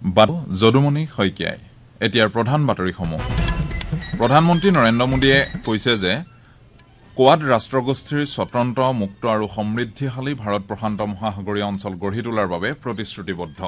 যদুমণি শইকীয়াই এতিয়াৰ প্ৰধান বাতৰিসমূহ প্ৰধানমন্ত্ৰী নৰেন্দ্ৰ মোদীয়ে কৈছে যে কোৱাড ৰাষ্ট্ৰগোষ্ঠীৰ স্বতন্ত্ৰ মুক্ত আৰু সমৃদ্ধিশালী ভাৰত প্ৰশান্ত মহাসাগৰীয় অঞ্চল গঢ়ি তোলাৰ বাবে প্ৰতিশ্ৰুতিবদ্ধ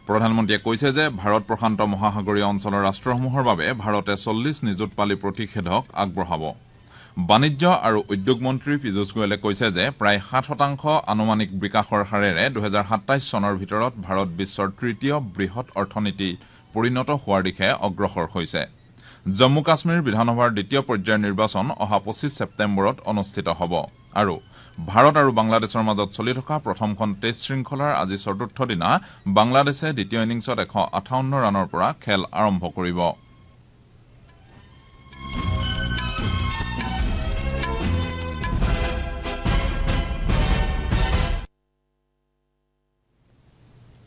প্ৰধানমন্ত্ৰীয়ে কৈছে যে ভাৰত প্ৰশান্ত মহাসাগৰীয় অঞ্চলৰ ৰাষ্ট্ৰসমূহৰ বাবে ভাৰতে 40 নিযুত পালি প্ৰতিষেধক আগবঢ়াব বাণিজ্য আৰু উদ্যোগ মন্ত্ৰী পীযুষ গোয়েলে কৈছে যে প্ৰায় 60% আনুমানিক বিকাশৰ হাৰেৰে 2027 চনৰ ভিতৰত ভাৰত বিশ্বৰ তৃতীয় বৃহৎ অৰ্থনীতি পৰিণত হোৱাৰ দিশে অগ্ৰসৰ হৈছে জম্মু কাশ্মীৰ বিধানসভাৰ দ্বিতীয় পৰ্যায়ৰ নিৰ্বাচন অহা 25 ছেপ্টেম্বৰত অনুষ্ঠিত হ'ব আৰু ভাৰত আৰু বাংলাদেশৰ মাজত চলি থকা প্ৰথমখন টেষ্ট শৃংখলাৰ আজি চতুৰ্থ দিনা বাংলাদেশে দ্বিতীয় ইনিংছত 158 ৰানৰ পৰা খেল আৰম্ভ কৰিব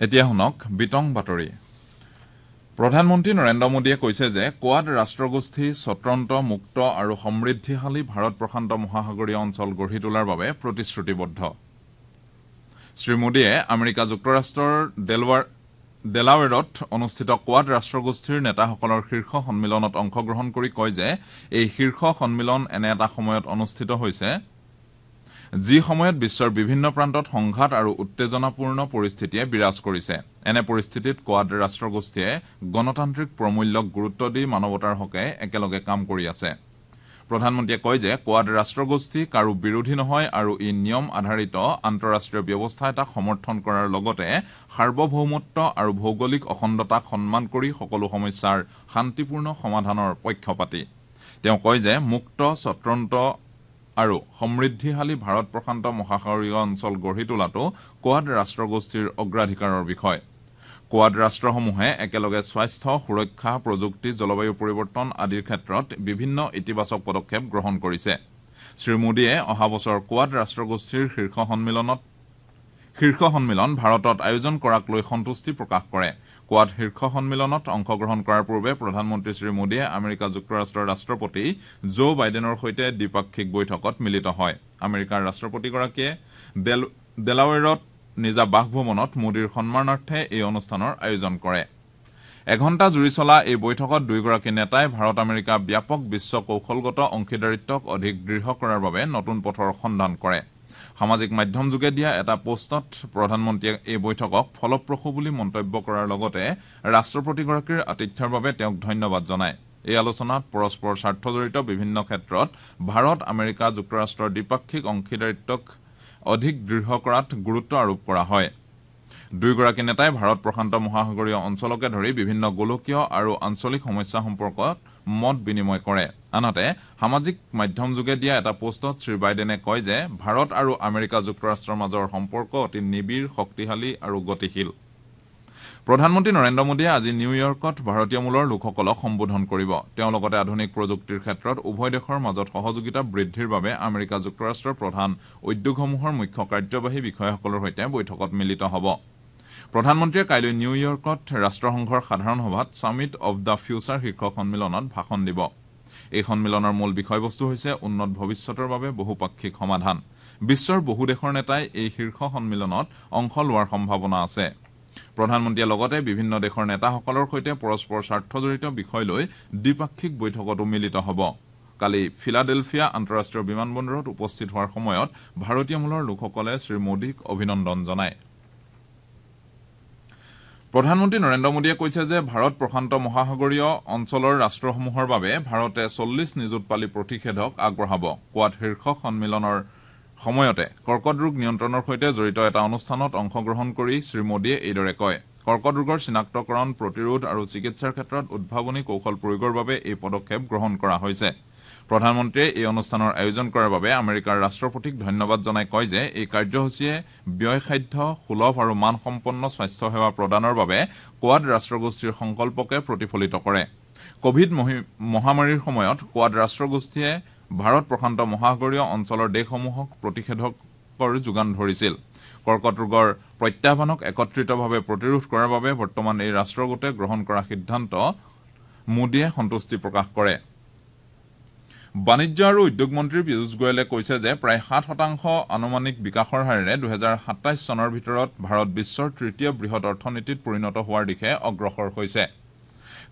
এতিয়া শুনক বিতং বাতৰি প্ৰধানমন্ত্ৰী নৰেন্দ্ৰ মোদীয়ে কৈছে যে কোৱাড ৰাষ্ট্ৰগোষ্ঠী স্বতন্ত্ৰ মুক্ত আৰু সমৃদ্ধিশালী ভাৰত প্ৰশান্ত মহাসাগৰীয় অঞ্চল গঢ়ি তোলাৰ বাবে প্ৰতিশ্ৰুতিবদ্ধ শ্ৰী মোদীয়ে আমেৰিকা যুক্তৰাষ্ট্ৰৰ ডেলাৱেৰত অনুষ্ঠিত কোৱাড ৰাষ্ট্ৰগোষ্ঠীৰ নেতাসকলৰ শীৰ্ষ সন্মিলনত অংশগ্ৰহণ কৰি কয় যে এই শীৰ্ষ সন্মিলন এনে এটা সময়ত অনুষ্ঠিত হৈছে যি সময়ত বিশ্বৰ বিভিন্ন প্ৰান্তত সংঘাত আৰু উত্তেজনাপূৰ্ণ পৰিস্থিতিয়ে বিৰাজ কৰিছে এনে পৰিস্থিতিত কোৱাড ৰাষ্ট্ৰগোষ্ঠীয়ে গণতান্ত্ৰিক প্ৰমূল্যক গুৰুত্ব দি মানৱতাৰ হকে একেলগে কাম কৰি আছে প্ৰধানমন্ত্ৰীয়ে কয় যে কোৱাড ৰাষ্ট্ৰগোষ্ঠী কাৰো বিৰোধী নহয় আৰু ই নিয়ম আধাৰিত আন্তঃৰাষ্ট্ৰীয় ব্যৱস্থা এটা সমৰ্থন কৰাৰ লগতে সাৰ্বভৌমত্ব আৰু ভৌগোলিক অখণ্ডতাক সন্মান কৰি সকলো সমস্যাৰ শান্তিপূৰ্ণ সমাধানৰ পক্ষপাতী তেওঁ কয় যে মুক্ত স্বতন্ত্ৰ আৰু সমৃদ্ধিশালী ভাৰত প্ৰশান্ত মহাসাগৰীয় অঞ্চল গঢ়ি তোলাটো কোৱাড ৰাষ্ট্ৰগোষ্ঠীৰ অগ্ৰাধিকাৰৰ বিষয় কোৱাড ৰাষ্ট্ৰসমূহে একেলগে স্বাস্থ্য সুৰক্ষা প্ৰযুক্তি জলবায়ু পৰিৱৰ্তন আদিৰ ক্ষেত্ৰত বিভিন্ন ইতিবাচক পদক্ষেপ গ্ৰহণ কৰিছে শ্ৰী মোদীয়ে অহা বছৰ কোৱাড ৰাষ্ট্ৰগোষ্ঠীৰ শীৰ্ষ সন্মিলন ভাৰতত আয়োজন কৰাক লৈ সন্তুষ্টি প্ৰকাশ কৰে কোৱাড শীৰ্ষ সন্মিলনত অংশগ্ৰহণ কৰাৰ পূৰ্বে প্ৰধানমন্ত্ৰী শ্ৰী মোদীয়ে আমেৰিকা যুক্তৰাষ্ট্ৰৰ ৰাষ্ট্ৰপতি জো বাইডেনৰ সৈতে দ্বিপাক্ষিক বৈঠকত মিলিত হয় আমেৰিকাৰ ৰাষ্ট্ৰপতিগৰাকীয়ে ডেলাৱেৰত নিজা বাসভৱনত মোদীৰ সন্মানাৰ্থে এই অনুষ্ঠানৰ আয়োজন কৰে এঘণ্টা জুৰি চলা এই বৈঠকত দুয়োগৰাকী নেতাই ভাৰত আমেৰিকা ব্যাপক বিশ্ব কৌশলগত অংশীদাৰিত্বক অধিক দৃঢ় কৰাৰ বাবে নতুন পথৰ সন্ধান কৰে সামাজিক মাধ্যম যোগে দিয়া এটা পোষ্টত প্ৰধানমন্ত্ৰীয়ে এই বৈঠকক ফলপ্ৰসূ বুলি মন্তব্য কৰাৰ লগতে ৰাষ্ট্ৰপতিগৰাকীৰ আতিথ্যৰ বাবে তেওঁক ধন্যবাদ জনায় এই আলোচনাত পৰস্পৰ স্বাৰ্থজড়িত বিভিন্ন ক্ষেত্ৰত ভাৰত আমেৰিকা যুক্তৰাষ্ট্ৰৰ দ্বিপাক্ষিক অংশীদাৰিত্বক অধিক দৃঢ় কৰাত গুৰুত্ব আৰোপ কৰা হয় দুয়োগৰাকী নেতাই ভাৰত প্ৰশান্ত মহাসাগৰীয় অঞ্চলকে ধৰি বিভিন্ন গোলকীয় আৰু আঞ্চলিক সমস্যা সম্পৰ্কত মত বিনিময় কৰে আনহাতে সামাজিক মাধ্যম যোগে দিয়া এটা পোষ্টত শ্ৰী বাইডেনে কয় যে ভাৰত আৰু আমেৰিকা যুক্তৰাষ্ট্ৰৰ মাজৰ সম্পৰ্ক অতি নিবিড় শক্তিশালী আৰু গতিশীল প্ৰধানমন্ত্ৰী নৰেন্দ্ৰ মোদীয়ে আজি নিউয়ৰ্কত ভাৰতীয় মূলৰ লোকসকলক সম্বোধন কৰিব তেওঁ লগতে আধুনিক প্ৰযুক্তিৰ ক্ষেত্ৰত উভয় দেশৰ মাজত সহযোগিতা বৃদ্ধিৰ বাবে আমেৰিকা যুক্তৰাষ্ট্ৰৰ প্ৰধান উদ্যোগসমূহৰ মুখ্য কাৰ্যবাহী বিষয়াসকলৰ সৈতে বৈঠকত মিলিত হ'ব প্ৰধানমন্ত্ৰীয়ে কাইলৈ নিউয়ৰ্কত ৰাষ্ট্ৰসংঘৰ সাধাৰণ সভাত সামিট অৱ দ্য ফিউচাৰ শীৰ্ষক সন্মিলনত ভাষণ দিব এই সন্মিলনৰ মূল বিষয়বস্তু হৈছে উন্নত ভৱিষ্যতৰ বাবে বহুপাক্ষিক সমাধান বিশ্বৰ বহু দেশৰ নেতাই এই শীৰ্ষ সন্মিলনত অংশ লোৱাৰ সম্ভাৱনা আছে প্ৰধানমন্ত্ৰীয়ে লগতে বিভিন্ন দেশৰ নেতাসকলৰ সৈতে পৰস্পৰ স্বাৰ্থজড়িত বিষয় লৈ দ্বিপাক্ষিক বৈঠকতো মিলিত হ'ব কালি ফিলাডেলফিয়া আন্তঃৰাষ্ট্ৰীয় বিমানবন্দৰত উপস্থিত হোৱাৰ সময়ত ভাৰতীয় মূলৰ লোকসকলে শ্ৰী মোদীক অভিনন্দন জনায় প্ৰধানমন্ত্ৰী নৰেন্দ্ৰ মোদীয়ে কৈছে যে ভাৰত প্ৰশান্ত মহাসাগৰীয় অঞ্চলৰ ৰাষ্ট্ৰসমূহৰ বাবে ভাৰতে 40 নিযুত পালি প্ৰতিষেধক আগবঢ়াব কোৱাড শীৰ্ষ সন্মিলনৰ সময়তে কৰ্কট ৰোগ নিয়ন্ত্ৰণৰ সৈতে জড়িত এটা অনুষ্ঠানত অংশগ্ৰহণ কৰি শ্ৰী মোদীয়ে এইদৰে কয় কৰ্কট ৰোগৰ চিনাক্তকৰণ প্ৰতিৰোধ আৰু চিকিৎসাৰ ক্ষেত্ৰত উদ্ভাৱনী কৌশল প্ৰয়োগৰ বাবে এই পদক্ষেপ গ্ৰহণ কৰা হৈছে প্ৰধানমন্ত্ৰীয়ে এই অনুষ্ঠানৰ আয়োজন কৰাৰ বাবে আমেৰিকাৰ ৰাষ্ট্ৰপতিক ধন্যবাদ জনাই কয় যে এই কাৰ্যসূচীয়ে ব্যয়সাধ্য সুলভ আৰু মানসম্পন্ন স্বাস্থ্য সেৱা প্ৰদানৰ বাবে কোৱাড ৰাষ্ট্ৰগোষ্ঠীৰ সংকল্পকে প্ৰতিফলিত কৰে কোভিড মহামাৰীৰ সময়ত কোৱাড ৰাষ্ট্ৰগোষ্ঠীয়ে ভাৰত প্ৰশান্ত মহাসাগৰীয় অঞ্চলৰ দেশসমূহক প্ৰতিষেধকৰ যোগান ধৰিছিল কৰ্কট ৰোগৰ প্ৰত্যাহ্বানক একত্ৰিতভাৱে প্ৰতিৰোধ কৰাৰ বাবে বৰ্তমান এই ৰাষ্ট্ৰগোটে গ্ৰহণ কৰা সিদ্ধান্ত মোদীয়ে সন্তুষ্টি প্ৰকাশ কৰে বাণিজ্য আৰু উদ্যোগ মন্ত্ৰী পীয়ূষ গোয়েলে কৈছে যে প্ৰায় 7% আনুমানিক বিকাশৰ হাৰেৰে 2027 চনৰ ভিতৰত ভাৰত বিশ্বৰ তৃতীয় বৃহৎ অৰ্থনীতিত পৰিণত হোৱাৰ দিশে অগ্ৰসৰ হৈছে।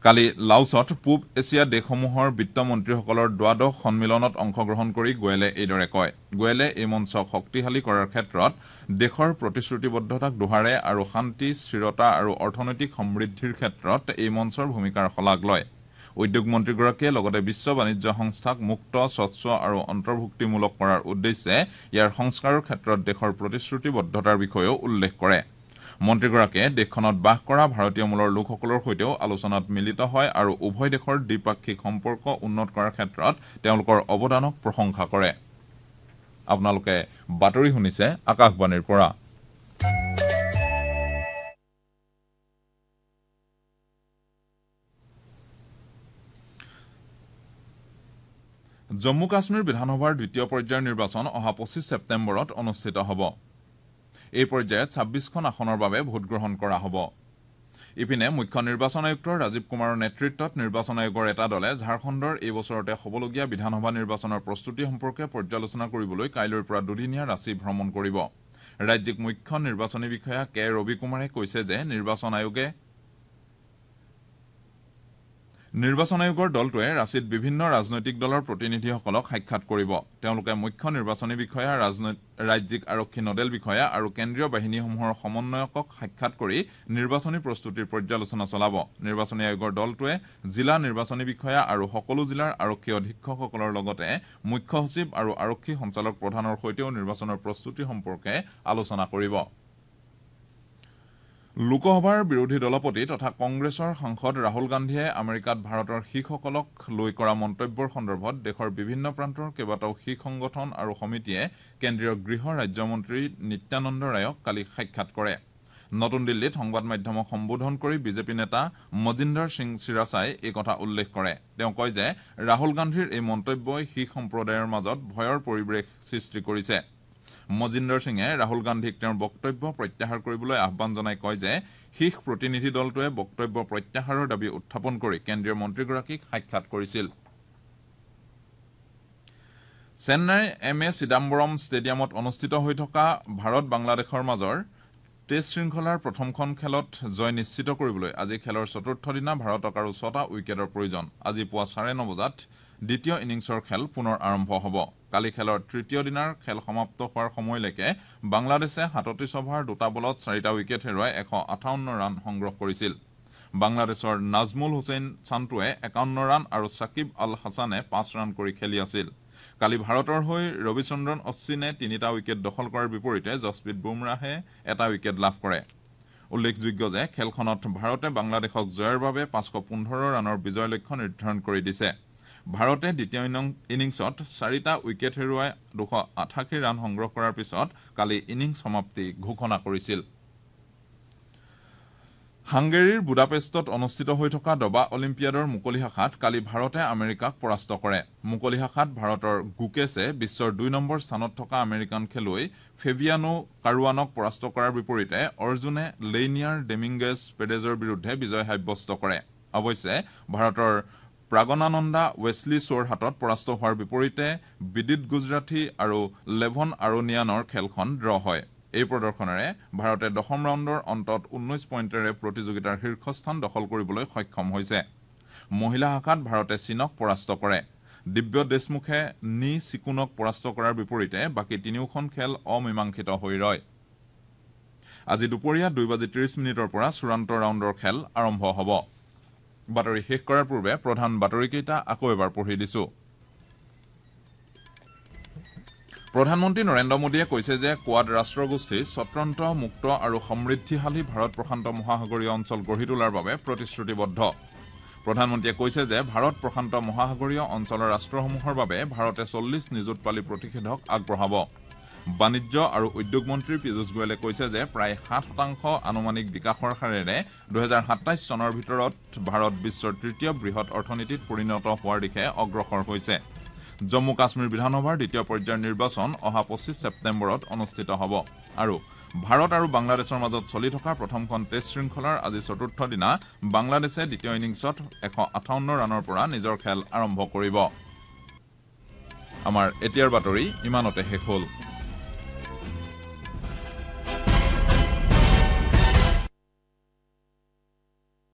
কালি লাওছত পূব এছিয়া দেশসমূহৰ বিত্তমন্ত্ৰীসকলৰ দ্বাদশ সন্মিলনত অংশগ্ৰহণ কৰি গোয়েলে এইদৰে কয়। গোয়েলে এই মঞ্চক শক্তিশালী কৰাৰ ক্ষেত্ৰত দেশৰ প্ৰতিশ্ৰুতিবদ্ধতাক দোহাৰে আৰু শান্তি, স্থিৰতা আৰু অৰ্থনৈতিক সমৃদ্ধিৰ ক্ষেত্ৰত এই মঞ্চৰ ভূমিকাৰ শলাগ লয়। উদ্যোগ মন্ত্ৰীগৰাকীয়ে লগতে বিশ্ব বাণিজ্য সংস্থাক মুক্ত, স্বচ্ছ আৰু অন্তৰ্ভুক্তিমূলক কৰাৰ উদ্দেশ্যে ইয়াৰ সংস্কাৰৰ ক্ষেত্ৰত দেশৰ প্ৰতিশ্ৰুতিবদ্ধতাৰ বিষয়েও উল্লেখ কৰে। মন্ত্ৰীগৰাকীয়ে দেশখনত বাস কৰা ভাৰতীয় মূলৰ লোকসকলৰ সৈতেও আলোচনাত মিলিত হয় আৰু উভয় দেশৰ দ্বিপাক্ষিক সম্পৰ্ক উন্নত কৰাৰ ক্ষেত্ৰত তেওঁলোকৰ অৱদানক প্ৰশংসা কৰে। আপোনালোকে বাতৰি শুনিছে আকাশবাণীৰ পৰা। জম্মু কাশ্মীৰ বিধানসভাৰ দ্বিতীয় পৰ্যায়ৰ নিৰ্বাচন অহা 25 ছেপ্টেম্বৰত অনুষ্ঠিত হ'ব। এই পৰ্যায়ত 26খন আসনৰ বাবে ভোটগ্ৰহণ কৰা হ'ব। ইপিনে মুখ্য নিৰ্বাচন আয়ুক্ত ৰাজীৱ কুমাৰৰ নেতৃত্বত নিৰ্বাচন আয়োগৰ এটা দলে ঝাৰখণ্ডৰ এই বছৰতে হ'বলগীয়া বিধানসভা নিৰ্বাচনৰ প্ৰস্তুতি সম্পৰ্কে পৰ্যালোচনা কৰিবলৈ কাইলৈৰ পৰা দুদিনীয়া ৰাঁচী ভ্ৰমণ কৰিব। ৰাজ্যিক মুখ্য নিৰ্বাচনী বিষয়া কে ৰবি কুমাৰে কৈছে যে নিৰ্বাচন আয়োগৰ দলটোৱে ৰাঁচীত বিভিন্ন ৰাজনৈতিক দলৰ প্ৰতিনিধিসকলক সাক্ষাৎ কৰিব। তেওঁলোকে মুখ্য নিৰ্বাচনী বিষয়া, ৰাজ্যিক আৰক্ষী নডেল বিষয়া আৰু কেন্দ্ৰীয় বাহিনীসমূহৰ সমন্বয়কক সাক্ষাৎ কৰি নিৰ্বাচনী প্ৰস্তুতিৰ পৰ্যালোচনা চলাব। নিৰ্বাচনী আয়োগৰ দলটোৱে জিলা নিৰ্বাচনী বিষয়া আৰু সকলো জিলাৰ আৰক্ষী অধীক্ষকসকলৰ লগতে মুখ্য সচিব আৰু আৰক্ষী সঞ্চালক প্ৰধানৰ সৈতেও নিৰ্বাচনৰ প্ৰস্তুতি সম্পৰ্কে আলোচনা কৰিব। লোকসভাৰ বিৰোধী দলপতি তথা কংগ্ৰেছৰ সাংসদ ৰাহুল গান্ধীয়ে আমেৰিকাত ভাৰতৰ শিখসকলক লৈ কৰা মন্তব্যৰ সন্দৰ্ভত দেশৰ বিভিন্ন প্ৰান্তৰ কেইবাটাও শিখ সংগঠন আৰু সমিতিয়ে কেন্দ্ৰীয় গৃহ ৰাজ্যমন্ত্ৰী নিত্যানন্দ ৰায়ক কালি সাক্ষাৎ কৰে। নতুন দিল্লীত সংবাদ মাধ্যমক সম্বোধন কৰি বিজেপি নেতা মজিন্দৰ সিং চিৰাচাই এই কথা উল্লেখ কৰে। তেওঁ কয় যে ৰাহুল গান্ধীৰ এই মন্তব্যই শিখ সম্প্ৰদায়ৰ মাজত ভয়ৰ পৰিৱেশ সৃষ্টি কৰিছে। মজিন্দৰ সিঙে ৰাহুল গান্ধীক তেওঁৰ বক্তব্য প্ৰত্যাহাৰ কৰিবলৈ আহ্বান জনাই কয় যে শিখ প্ৰতিনিধি দলটোৱে বক্তব্য প্ৰত্যাহাৰৰ দাবী উত্থাপন কৰি কেন্দ্ৰীয় মন্ত্ৰীগৰাকীক সাক্ষাৎ কৰিছিল। চেন্নাইৰ এম.এ. চিদাম্বৰম ষ্টেডিয়ামত অনুষ্ঠিত হৈ থকা ভাৰত বাংলাদেশৰ মাজৰ টেষ্ট শৃংখলাৰ প্ৰথমখন খেলত জয় নিশ্চিত কৰিবলৈ আজি খেলৰ চতুৰ্থ দিনা ভাৰতক আৰু 6টা উইকেটৰ প্ৰয়োজন। আজি পুৱা 9:30 বজাত দ্বিতীয় ইনিংছৰ খেল পুনৰ আৰম্ভ হ'ব। কালি খেলৰ তৃতীয় দিনাৰ খেল সমাপ্ত হোৱাৰ সময়লৈকে বাংলাদেশে 37 অভাৰ 2টা বলত 4টা উইকেট হেৰুৱাই 158 ৰান সংগ্ৰহ কৰিছিল। বাংলাদেশৰ নাজমুল হুছেইন চান্তুৱে 51 ৰান আৰু সাকিব আল হাছানে 5 ৰান কৰি খেলি আছিল। কালি ভাৰতৰ হৈ ৰবিচন্দ্ৰন অশ্বিনে 3টা উইকেট দখল কৰাৰ বিপৰীতে যশপ্ৰীত বুমৰাহে 1টা উইকেট লাভ কৰে। উল্লেখযোগ্য যে খেলখনত ভাৰতে বাংলাদেশক জয়ৰ বাবে 515 ৰানৰ বিজয় লক্ষ্য নিৰ্ধাৰণ কৰি দিছে। ভাৰতে দ্বিতীয় ইনিংছত 4টা উইকেট হেৰুৱাই 288 ৰান সংগ্ৰহ কৰাৰ পিছত কালি ইনিংছ সমাপ্তি ঘোষণা কৰিছিল। হাংগেৰীৰ বুদাপেষ্টত অনুষ্ঠিত হৈ থকা দবা অলিম্পিয়াডৰ মুকলি শাখাত কালি ভাৰতে আমেৰিকাক পৰাস্ত কৰে। মুকলি শাখাত ভাৰতৰ গুকেছে বিশ্বৰ 2 নম্বৰ স্থানত থকা আমেৰিকান খেলুৱৈ ফেবিয়ানো কাৰুৱানক পৰাস্ত কৰাৰ বিপৰীতে অৰ্জুনে লেইনিয়াৰ ডেমিংগেছ পেডেজৰ বিৰুদ্ধে বিজয় সাব্যস্ত কৰে। অৱশ্যে ভাৰতৰ প্ৰাগনানন্দা ৱেছলি শ্ব'ৰ হাতত পৰাস্ত হোৱাৰ বিপৰীতে বিদিত গুজৰাটী আৰু লেভন আৰোনিয়ানৰ খেলখন ড্ৰ হয়। এই প্ৰদৰ্শনেৰে ভাৰতে 10ম ৰাউণ্ডৰ অন্তত 19 পইণ্টেৰে প্ৰতিযোগিতাৰ শীৰ্ষস্থান দখল কৰিবলৈ সক্ষম হৈছে। মহিলা শাখাত ভাৰতে চীনক পৰাস্ত কৰে। দিব্য দেশমুখে নি চিকুনক পৰাস্ত কৰাৰ বিপৰীতে বাকী তিনিওখন খেল অমীমাংসিত হৈ ৰয়। আজি দুপৰীয়া 2:30 পৰা চূড়ান্ত ৰাউণ্ডৰ খেল আৰম্ভ হ'ব। বাতৰি শেষ কৰাৰ পূৰ্বে প্ৰধান বাতৰিকেইটা আকৌ এবাৰ পঢ়ি দিছো। প্ৰধানমন্ত্ৰী নৰেন্দ্ৰ মোদীয়ে কৈছে যে কোৱাড ৰাষ্ট্ৰগোষ্ঠী স্বতন্ত্ৰ, মুক্ত আৰু সমৃদ্ধিশালী ভাৰত প্ৰশান্ত মহাসাগৰীয় অঞ্চল গঢ়ি তোলাৰ বাবে প্ৰতিশ্ৰুতিবদ্ধ। প্ৰধানমন্ত্ৰীয়ে কৈছে যে ভাৰত প্ৰশান্ত মহাসাগৰীয় অঞ্চলৰ ৰাষ্ট্ৰসমূহৰ বাবে ভাৰতে 40 নিযুত পালি প্ৰতিষেধক আগবঢ়াব। বাণিজ্য আৰু উদ্যোগ মন্ত্ৰী পীয়ূষ গোয়েলে কৈছে যে প্ৰায় 7% আনুমানিক বিকাশৰ হাৰেৰে 2027 চনৰ ভিতৰত ভাৰত বিশ্বৰ তৃতীয় বৃহৎ অৰ্থনীতিত পৰিণত হোৱাৰ দিশে অগ্ৰসৰ হৈছে। জম্মু কাশ্মীৰ বিধানসভাৰ দ্বিতীয় পৰ্যায়ৰ নিৰ্বাচন অহা 25 ছেপ্টেম্বৰত অনুষ্ঠিত হ'ব। আৰু ভাৰত আৰু বাংলাদেশৰ মাজত চলি থকা প্ৰথমখন টেষ্ট শৃংখলাৰ আজি চতুৰ্থ দিনা বাংলাদেশে দ্বিতীয় ইনিংছত 158 ৰানৰ পৰা নিজৰ খেল আৰম্ভ কৰিব। আমাৰ এতিয়াৰ বাতৰি ইমানতে শেষ হ'ল।